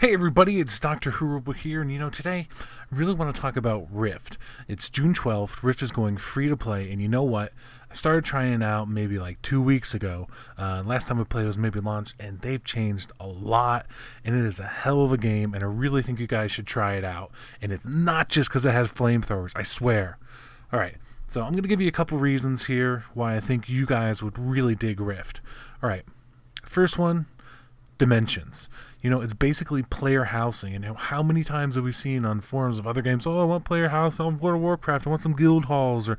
Hey everybody, it's DoctorWhorrible here, and today I really want to talk about Rift. It's June 12th, Rift is going free to play, and you know what? I started trying it out maybe like 2 weeks ago. Last time we played was maybe launched, and they've changed a lot, and it is a hell of a game, and I really think you guys should try it out. And it's not just because it has flamethrowers, I swear. Alright, so I'm going to give you a couple reasons here why I think you guys would really dig Rift. Alright, first one, dimensions. It's basically player housing, and how many times have we seen on forums of other games, I want player house, I want World of Warcraft, I want some guild halls, or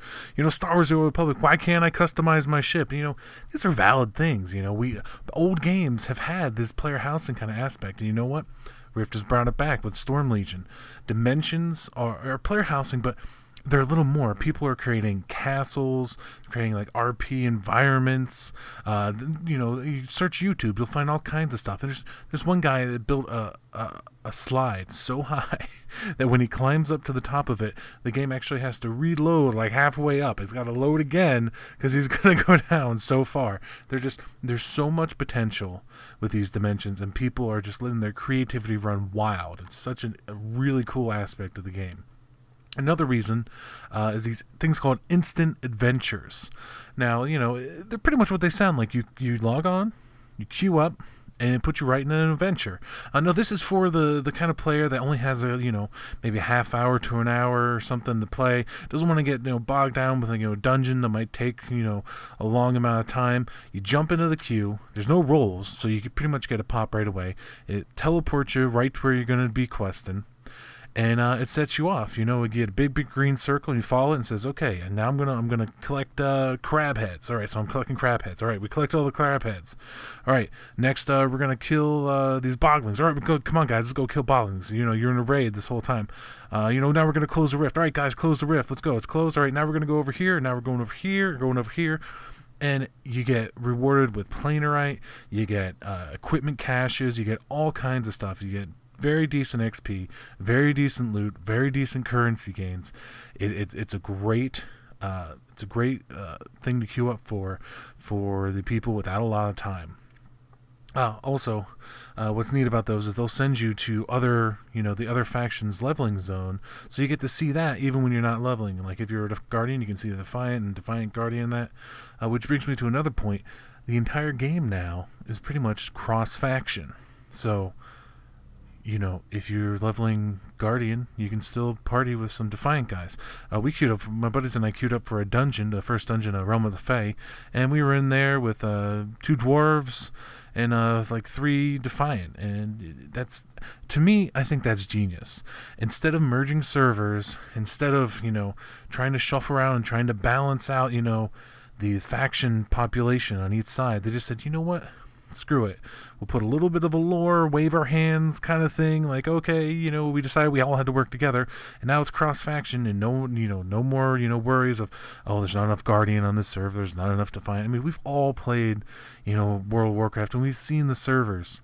Star Wars: The Old Republic, why can't I customize my ship? These are valid things. Old games have had this player housing kind of aspect, and you know what? Rift has brought it back with Storm Legion. Dimensions are player housing, but they're a little more. People are creating castles, creating like RP environments. You search YouTube, you'll find all kinds of stuff. There's one guy that built a slide so high that when he climbs up to the top of it, the game actually has to reload like halfway up. It's got to load again because he's going to go down so far. There's so much potential with these dimensions, and people are just letting their creativity run wild. It's such a really cool aspect of the game. Another reason is these things called instant adventures. Now, they're pretty much what they sound like. You log on, you queue up, and it puts you right in an adventure. No, this is for the kind of player that only has maybe a half hour to an hour or something to play. Doesn't want to get bogged down with a dungeon that might take a long amount of time. You jump into the queue. There's no rolls, so you can pretty much get a pop right away. It teleports you right to where you're going to be questing. And it sets you off. You get a big green circle, and you follow it, and it says, okay, and now I'm gonna collect crab heads. All right, so I'm collecting crab heads. All right, we collect all the crab heads. All right, next we're gonna kill these boglings. All right, come on, guys, let's go kill boglings. You're in a raid this whole time. Now we're gonna close the rift. All right, guys, close the rift. Let's go. It's closed. All right, now we're gonna go over here. Now we're going over here. Going over here. And you get rewarded with Planar, you get equipment caches, you get all kinds of stuff. You get very decent XP, very decent loot, very decent currency gains. It's a great thing to queue up for the people without a lot of time. Also, what's neat about those is they'll send you to the other faction's leveling zone, so you get to see that even when you're not leveling. Like if you're a Guardian, you can see the Defiant and Defiant Guardian. Which brings me to another point. The entire game now is pretty much cross-faction. So if you're leveling Guardian, you can still party with some Defiant guys. We queued up, my buddies and I queued up for a dungeon, the first dungeon, Realm of the Fae, and we were in there with 2 dwarves and like 3 Defiant, and that's, to me, I think that's genius. Instead of merging servers, instead of trying to shuffle around and trying to balance out the faction population on each side, they just said, you know what? Screw it. We'll put a little bit of a lore, wave our hands kind of thing. Like, okay, we decided we all had to work together, and now it's cross-faction, and no more, worries of, there's not enough Guardian on this server, there's not enough Defiant. I mean, we've all played, World of Warcraft, and we've seen the servers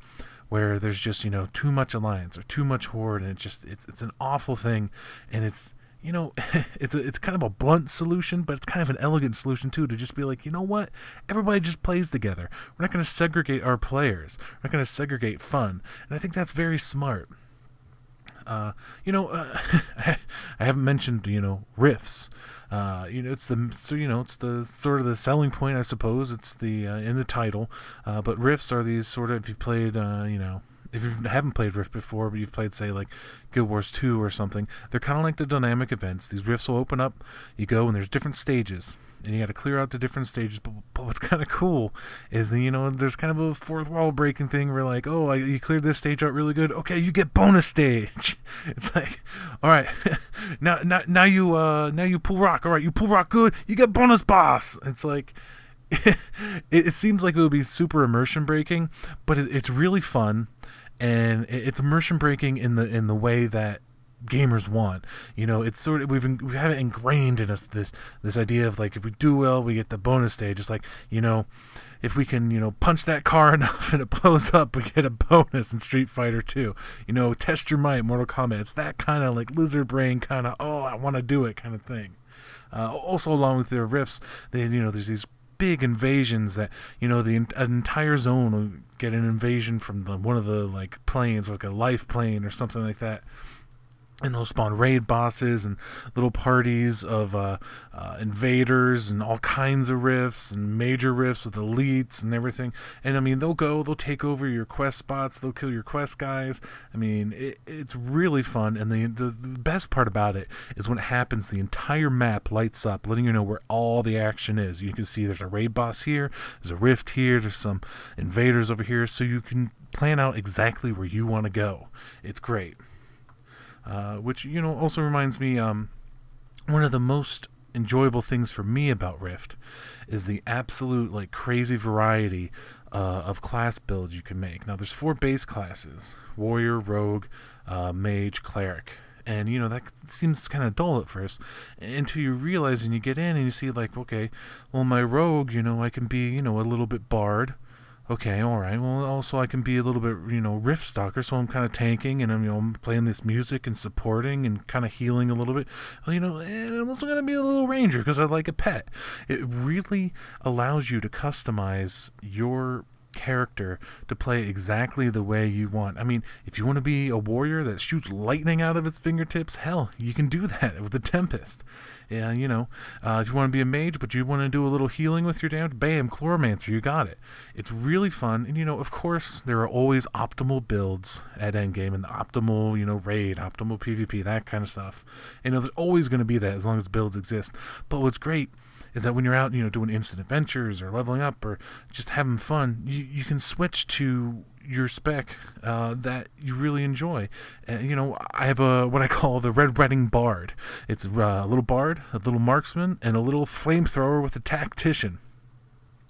where there's just, too much alliance or too much horde, and it's an awful thing, and it's it's kind of a blunt solution, but it's kind of an elegant solution too, to just be like, you know what? Everybody just plays together. We're not going to segregate our players. We're not going to segregate fun. And I think that's very smart. I haven't mentioned, rifts. It's the sort of the selling point, I suppose. It's the in the title. But rifts are these sort of, if you played, if you haven't played Rift before, but you've played, say, like Guild Wars 2 or something, they're kind of like the dynamic events. These rifts will open up, you go, and there's different stages, and you got to clear out the different stages. But what's kind of cool is that, there's kind of a fourth wall breaking thing where, like, you cleared this stage out really good. Okay, you get bonus stage. It's like, all right, now you pull rock. All right, you pull rock good. You get bonus boss. It's like. It seems like it would be super immersion breaking, but it's really fun. And it's immersion breaking in the way that gamers want. It's sort of, we have it ingrained in us, this idea of, like, if we do well, we get the bonus stage. It's like, if we can punch that car enough and it blows up, we get a bonus in Street Fighter 2. Test your might, Mortal Kombat. It's that kind of like lizard brain kind of, I want to do it kind of thing. Also, along with their rifts, there's these big invasions that, an entire zone will get an invasion from one of the like planes, like a life plane or something like that. And they'll spawn raid bosses and little parties of invaders and all kinds of rifts and major rifts with elites and everything. And I mean, they'll take over your quest spots, they'll kill your quest guys. I mean, it's really fun. And the best part about it is when it happens, the entire map lights up, letting you know where all the action is. You can see there's a raid boss here, there's a rift here, there's some invaders over here, so you can plan out exactly where you want to go. It's great. Which, also reminds me, one of the most enjoyable things for me about Rift is the absolute, like, crazy variety of class builds you can make. Now, there's 4 base classes: Warrior, Rogue, Mage, Cleric. And, that seems kind of dull at first, until you realize and you get in and you see, like, okay, well, my Rogue, I can be, a little bit Bard. Okay, all right. Well, also I can be a little bit, Rift Stalker, so I'm kind of tanking and I'm playing this music and supporting and kind of healing a little bit. And I'm also going to be a little Ranger because I like a pet. It really allows you to customize your character to play exactly the way you want. I mean, if you want to be a warrior that shoots lightning out of its fingertips, hell, you can do that with the Tempest. Yeah, if you want to be a mage, but you want to do a little healing with your damage, bam, Chloromancer, you got it. It's really fun, and of course, there are always optimal builds at endgame, and the optimal, raid, optimal PvP, that kind of stuff. And there's always going to be that as long as builds exist. But what's great is that when you're out, doing instant adventures or leveling up or just having fun, you can switch to your spec that you really enjoy. I have what I call the Red Wedding Bard. It's a little bard, a little marksman, and a little flamethrower with a tactician.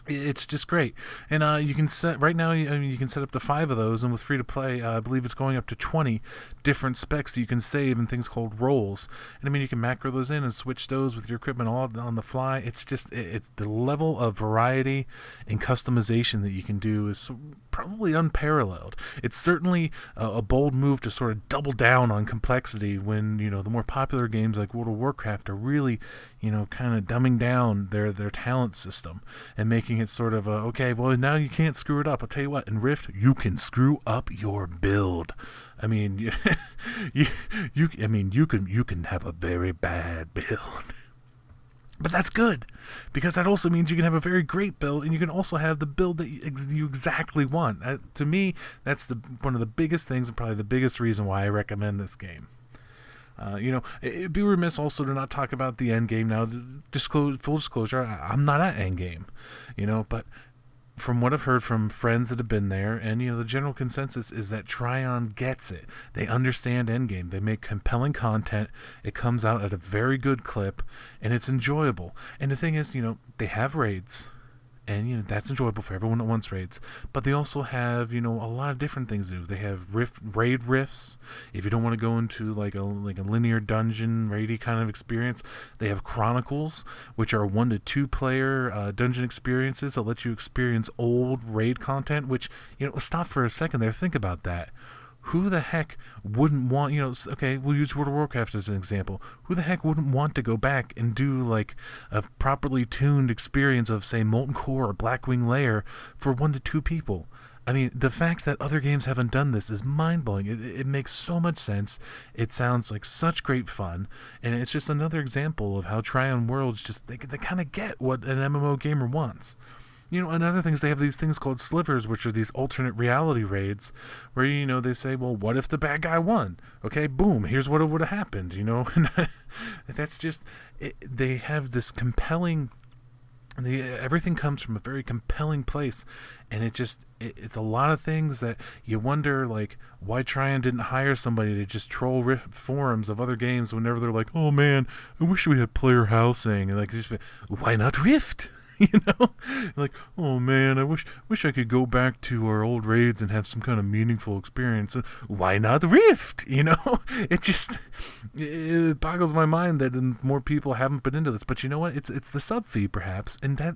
It's just great. And you can set, right now, you can set up to 5 of those, and with free to play, I believe it's going up to 20 different specs that you can save in things called roles. And I mean, you can macro those in and switch those with your equipment all on the fly. It's just, it's the level of variety and customization that you can do is probably unparalleled. It's certainly a bold move to sort of double down on complexity when, the more popular games like World of Warcraft are really, kind of dumbing down their talent system and making it sort of okay, well, now you can't screw it up. I'll tell you what, in Rift, you can screw up your build. I mean, you can have a very bad build. But that's good, because that also means you can have a very great build, and you can also have the build that you exactly want. To me, that's one of the biggest things, and probably the biggest reason why I recommend this game. It'd be remiss also to not talk about the end game now. Full disclosure, I'm not at end game, but from what I've heard from friends that have been there, and the general consensus is that Trion gets it. They understand endgame. They make compelling content. It comes out at a very good clip, and it's enjoyable. And the thing is, they have raids, and that's enjoyable for everyone that wants raids. But they also have a lot of different things to do. They have raid rifts. If you don't want to go into like a linear dungeon raidy kind of experience, they have chronicles, which are 1 to 2 player dungeon experiences that let you experience old raid content. Which stop for a second there. Think about that. Who the heck wouldn't want, okay, we'll use World of Warcraft as an example. Who the heck wouldn't want to go back and do like a properly tuned experience of, say, Molten Core or Blackwing Lair for 1 to 2 people? I mean, the fact that other games haven't done this is mind-blowing. It makes so much sense. It sounds like such great fun, and it's just another example of how Trion Worlds they kind of get what an MMO gamer wants. Another thing is they have these things called slivers, which are these alternate reality raids where, they say, well, what if the bad guy won? Okay, boom, here's what would have happened, And that's just, they have this compelling, everything comes from a very compelling place, and it's a lot of things that you wonder, like, why Trion didn't hire somebody to just troll Rift forums of other games whenever they're like, oh man, I wish we had player housing, and like, just, why not Rift? Like, oh man, I wish I could go back to our old raids and have some kind of meaningful experience. Why not Rift? It boggles my mind that more people haven't been into this. But you know what? It's the sub fee perhaps, and that,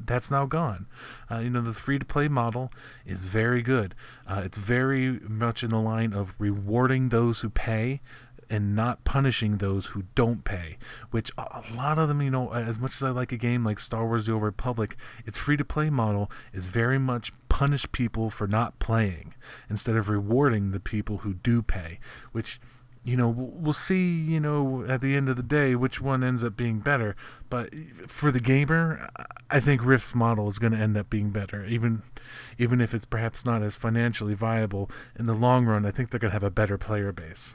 that's now gone. The free to play model is very good. It's very much in the line of rewarding those who pay and not punishing those who don't pay, which a lot of them, as much as I like a game like Star Wars The Old Republic, its free-to-play model is very much punish people for not playing instead of rewarding the people who do pay, which we'll see, at the end of the day, which one ends up being better. But for the gamer, I think Rift model is going to end up being better, even if it's perhaps not as financially viable in the long run. I think they're going to have a better player base.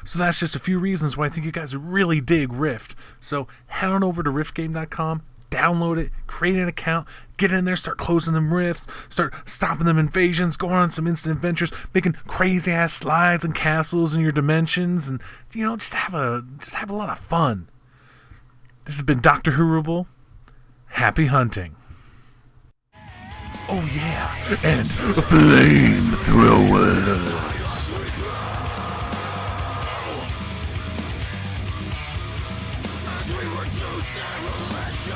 So that's just a few reasons why I think you guys really dig Rift. So head on over to riftgame.com, download it, create an account, get in there, start closing them rifts, start stopping them invasions, going on some instant adventures, making crazy ass slides and castles in your dimensions, and just have a lot of fun. This has been DoctorWhorrible. Happy hunting. Oh yeah, and Flamethrowers. We were too sad, let's